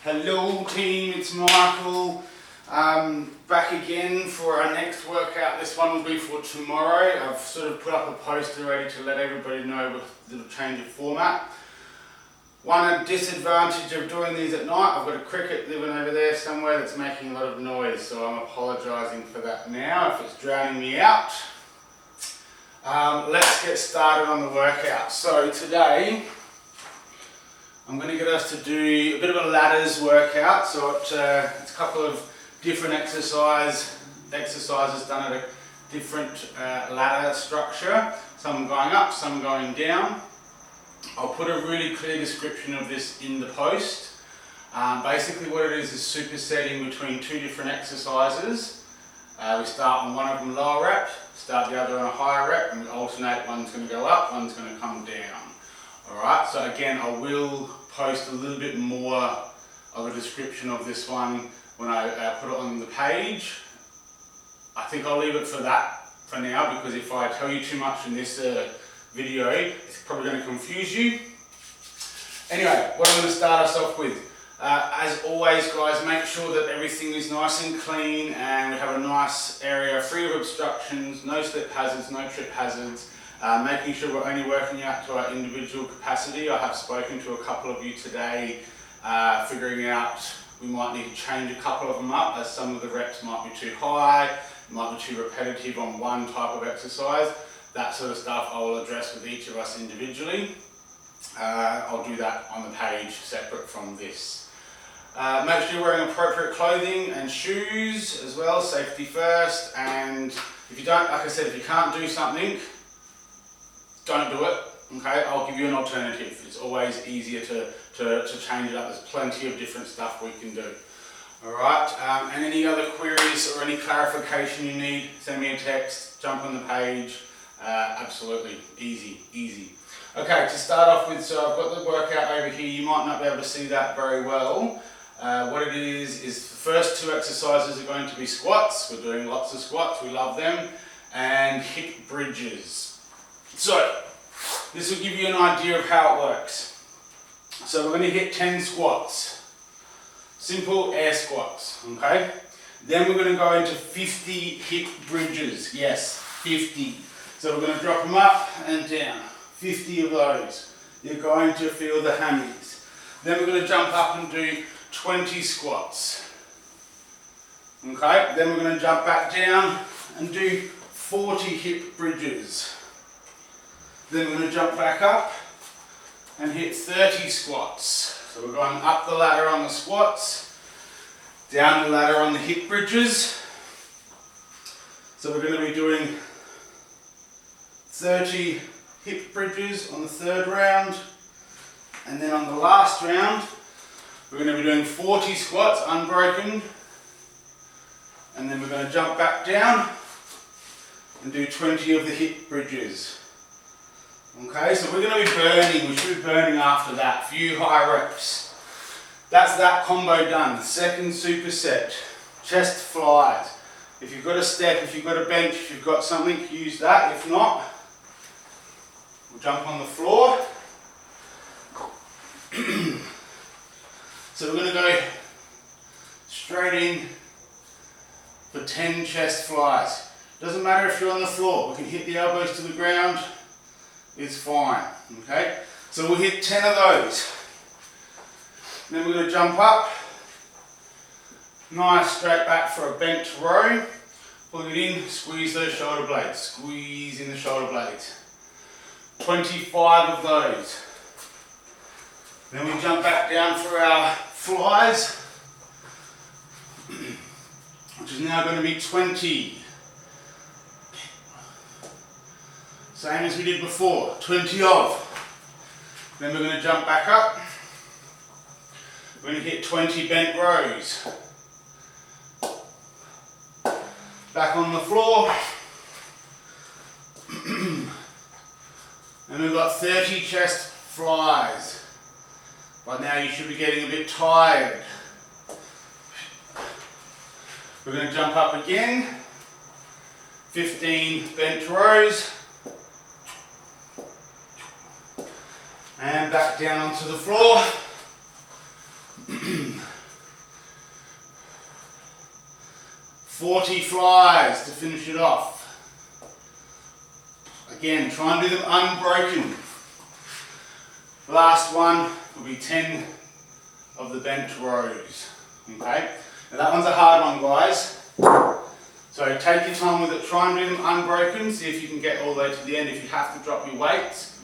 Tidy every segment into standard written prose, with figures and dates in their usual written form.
Hello team, it's Michael. Back again for our next workout. This one will be for tomorrow. I've sort of put up a post already to let everybody know with a little change of format. One disadvantage of doing these at night, I've got a cricket living over there somewhere that's making a lot of noise, so I'm apologising for that now if it's drowning me out. Let's get started on the workout. So today I'm going to get us to do a bit of a ladders workout. So it's a couple of different exercises done at a different ladder structure. Some going up, some going down. I'll put a really clear description of this in the post. Basically what it is supersetting between two different exercises. We start on one of them lower rep, start the other on a higher rep, and we alternate. One's going to go up, one's going to come down. Alright, so again I will post a little bit more of a description of this one when I put it on the page. I think I'll leave it for that for now, because if I tell you too much in this video, it's probably going to confuse you. Anyway, what I'm going to start us off with, as always guys, make sure that everything is nice and clean and we have a nice area free of obstructions, no slip hazards, no trip hazards. Making sure we're only working out to our individual capacity. I have spoken to a couple of you today, figuring out we might need to change a couple of them up, as some of the reps might be too high, might be too repetitive on one type of exercise. That sort of stuff I will address with each of us individually. I'll do that on the page separate from this. Make sure you're wearing appropriate clothing and shoes as well, safety first. And if you don't, like I said, if you can't do something, don't do it, okay? I'll give you an alternative. It's always easier to change it up. There's plenty of different stuff we can do. Alright, and any other queries or any clarification you need, send me a text, jump on the page. Absolutely, easy. Okay, to start off with, so I've got the workout over here. You might not be able to see that very well. What it is the first two exercises are going to be squats. We're doing lots of squats, we love them, and hip bridges. So, this will give you an idea of how it works. So we're going to hit 10 squats. Simple air squats, okay? Then we're going to go into 50 hip bridges. Yes, 50. So we're going to drop them up and down. 50 of those. You're going to feel the hammies. Then we're going to jump up and do 20 squats. Okay? Then we're going to jump back down and do 40 hip bridges. Then we're going to jump back up and hit 30 squats. So we're going up the ladder on the squats, down the ladder on the hip bridges. So we're going to be doing 30 hip bridges on the third round. And then on the last round, we're going to be doing 40 squats unbroken. And then we're going to jump back down and do 20 of the hip bridges. Okay, so we're going to be burning, we should be burning after that, few high reps. That's that combo done. The second superset, chest flies. If you've got a step, if you've got a bench, if you've got something, use that. If not, we'll jump on the floor. So we're going to go straight in for 10 chest flies. Doesn't matter if you're on the floor, we can hit the elbows to the ground. It's fine, okay? So we'll hit 10 of those. Then we're going to jump up. Nice straight back for a bent row. Pull it in, squeeze those shoulder blades. Squeeze in the shoulder blades. 25 of those. Then we jump back down for our flies, which is now going to be 20. Same as we did before, 20 of. Then we're going to jump back up. We're going to hit 20 bent rows. Back on the floor. And we've got 30 chest flies. By now you should be getting a bit tired. We're going to jump up again. 15 bent rows. And back down onto the floor. 40 flies to finish it off. Again, try and do them unbroken. Last one will be 10 of the bench rows. Okay? Now that one's a hard one, guys. So take your time with it, try and do them unbroken, see if you can get all the way to the end. If you have to drop your weights,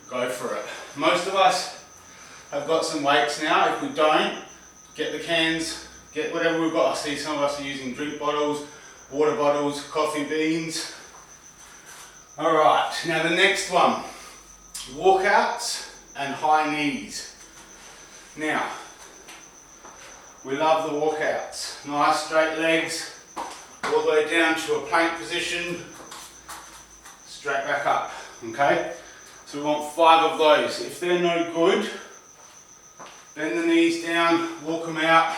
go for it. Most of us have got some weights now. If we don't, get the cans, get whatever we've got. I see some of us are using drink bottles, water bottles, coffee beans. Alright, now the next one, walkouts and high knees. Now, we love the walkouts. Nice straight legs, all the way down to a plank position, straight back up, okay? So we want 5 of those. If they're no good, bend the knees down, walk them out,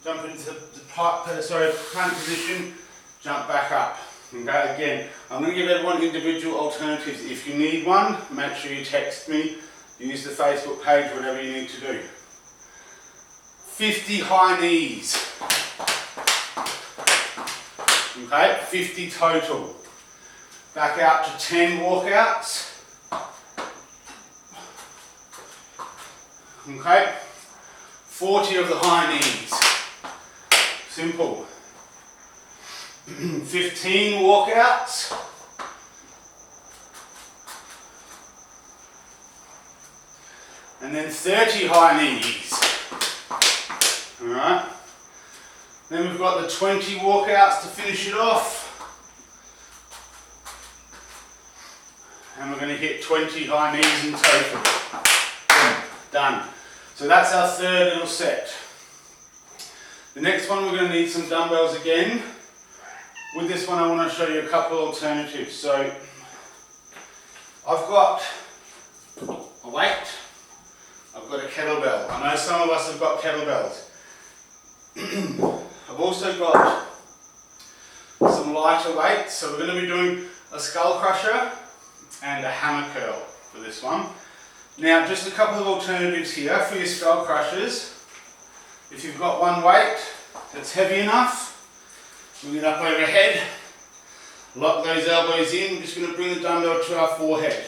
jump into the plank position, jump back up. Okay, again, I'm going to give everyone individual alternatives. If you need one, make sure you text me, use the Facebook page, whatever you need to do. 50 high knees. Okay, 50 total. Back out to 10 walkouts. Okay, 40 of the high knees. Simple. 15 walkouts. And then 30 high knees. Alright. Then we've got the 20 walkouts to finish it off. And we're going to hit 20 high knees in total. Boom. Done. So that's our third little set. The next one we're going to need some dumbbells again. With this one I want to show you a couple of alternatives. So I've got a weight, I've got a kettlebell. I know some of us have got kettlebells. I've also got some lighter weights, so we're going to be doing a skull crusher and a hammer curl for this one. Now just a couple of alternatives here for your skull crushers. If you've got one weight that's heavy enough, bring it up overhead, lock those elbows in. We're just going to bring the dumbbell to our forehead.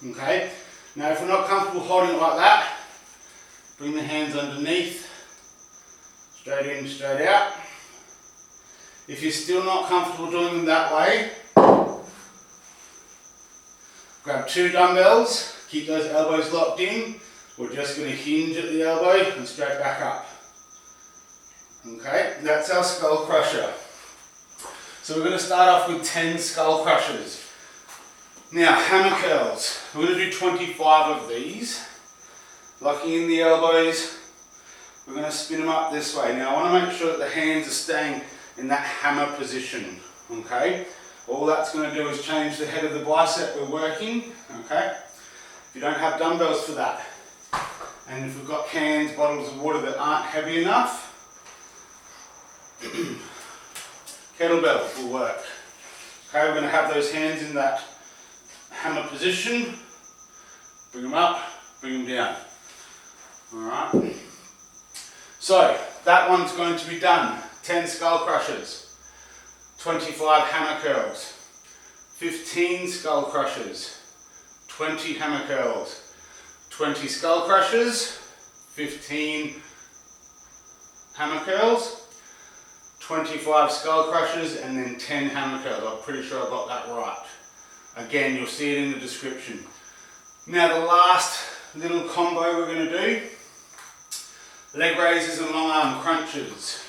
Okay? Now if we're not comfortable holding it like that, bring the hands underneath, straight in, straight out. If you're still not comfortable doing them that way, grab 2 dumbbells, keep those elbows locked in. We're just going to hinge at the elbow and straight back up. Okay, that's our skull crusher. So we're going to start off with 10 skull crushers. Now hammer curls. We're going to do 25 of these. Locking in the elbows. We're going to spin them up this way. Now I want to make sure that the hands are staying in that hammer position. Okay. All that's going to do is change the head of the bicep we're working. Okay. If you don't have dumbbells for that, and if we've got cans, bottles of water that aren't heavy enough, kettlebell will work. Okay, we're going to have those hands in that hammer position. Bring them up, bring them down. Alright. So, that one's going to be done. 10 skull crushers, 25 hammer curls, 15 skull crushers, 20 hammer curls, 20 skull crushers, 15 hammer curls, 25 skull crushers, and then 10 hammer curls. I'm pretty sure I got that right. Again, you'll see it in the description. Now the last little combo we're going to do, leg raises and long arm crunches.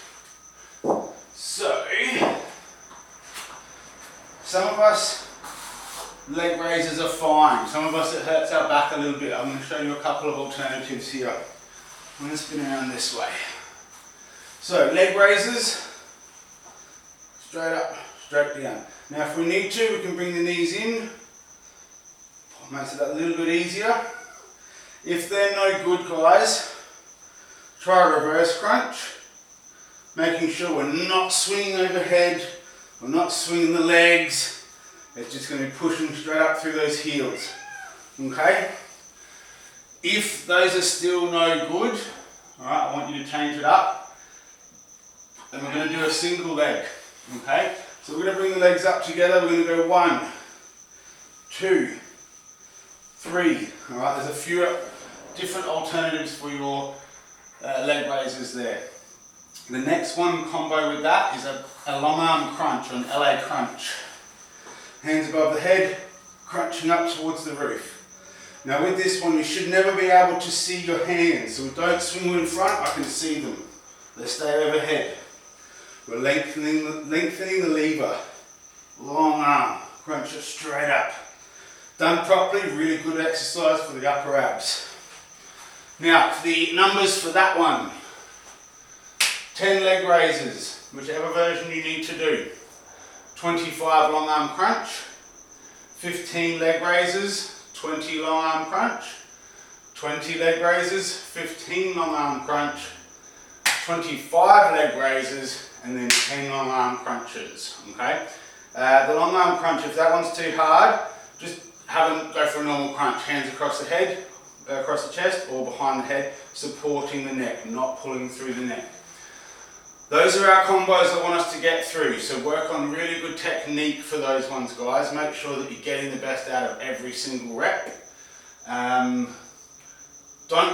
So, some of us, leg raises are fine. Some of us it hurts our back a little bit. I'm going to show you a couple of alternatives here. I'm going to spin around this way. So, leg raises, straight up, straight down. Now if we need to, we can bring the knees in. Makes it a little bit easier. If they're no good, guys, try a reverse crunch. Making sure we're not swinging overhead, we're not swinging the legs. It's just going to be pushing straight up through those heels. Okay? If those are still no good, alright, I want you to change it up. and we're going to do a single leg. Okay, so we're going to bring the legs up together. We're going to go 1, 2, 3. All right, there's a few different alternatives for your leg raises there. The next one combo with that is a long arm crunch, or an LA crunch. Hands above the head, crunching up towards the roof. Now with this one, you should never be able to see your hands, so don't swing them in front. I can see them. They stay overhead. We're lengthening the lever. Long arm, crunch it straight up. Done properly, really good exercise for the upper abs. Now, the numbers for that one. 10 leg raises, whichever version you need to do. 25 long arm crunch. 15 leg raises, 20 long arm crunch. 20 leg raises, 15 long arm crunch. 25 leg raises, and then 10 long arm crunches. Okay. The long arm crunch, if that one's too hard, just go for a normal crunch. Hands across the head, across the chest, or behind the head, supporting the neck, not pulling through the neck. Those are our combos I want us to get through. So work on really good technique for those ones, guys. Make sure that you're getting the best out of every single rep. Don't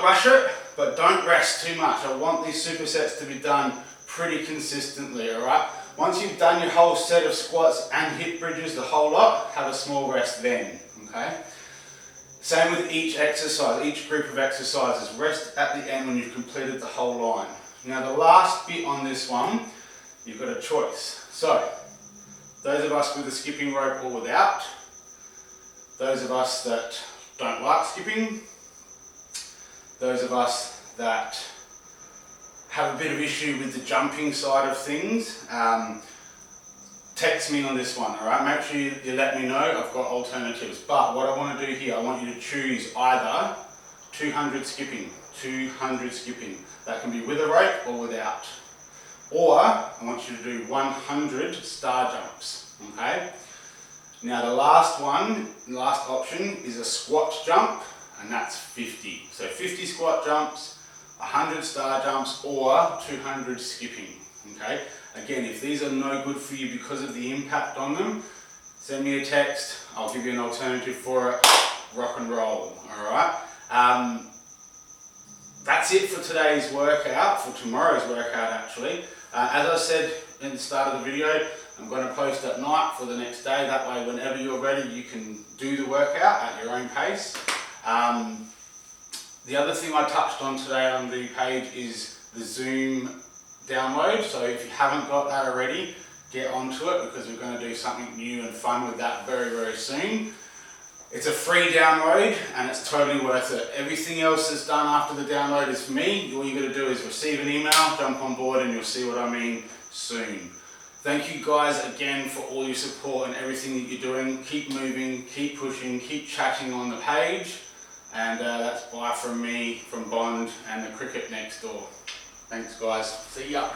rush it, but don't rest too much. I want these supersets to be done pretty consistently, all right? Once you've done your whole set of squats and hip bridges, the whole lot, have a small rest then, okay? Same with each exercise, each group of exercises. Rest at the end when you've completed the whole line. Now the last bit on this one, you've got a choice. So, those of us with a skipping rope or without, those of us that don't like skipping, those of us that have a bit of issue with the jumping side of things, text me on this one, alright? Make sure you let me know. I've got alternatives. But what I want to do here, I want you to choose either 200 skipping. That can be with a rope or without. Or I want you to do 100 star jumps, okay? Now the last option is a squat jump, and that's 50. So 50 squat jumps, 100 star jumps, or 200 skipping, okay? Again, if these are no good for you because of the impact on them, send me a text, I'll give you an alternative for it, rock and roll, alright? That's it for today's workout, for tomorrow's workout actually. As I said in the start of the video, I'm going to post at night for the next day. That way, whenever you're ready, you can do the workout at your own pace. The other thing I touched on today on the page is the Zoom download. So if you haven't got that already, get onto it because we're going to do something new and fun with that very, very soon. It's a free download and it's totally worth it. Everything else that's done after the download is for me. All you got to do is receive an email, jump on board, and you'll see what I mean soon. Thank you guys again for all your support and everything that you're doing. Keep moving, keep pushing, keep chatting on the page. And that's bye from me, from Bond and the cricket next door. Thanks guys. See ya.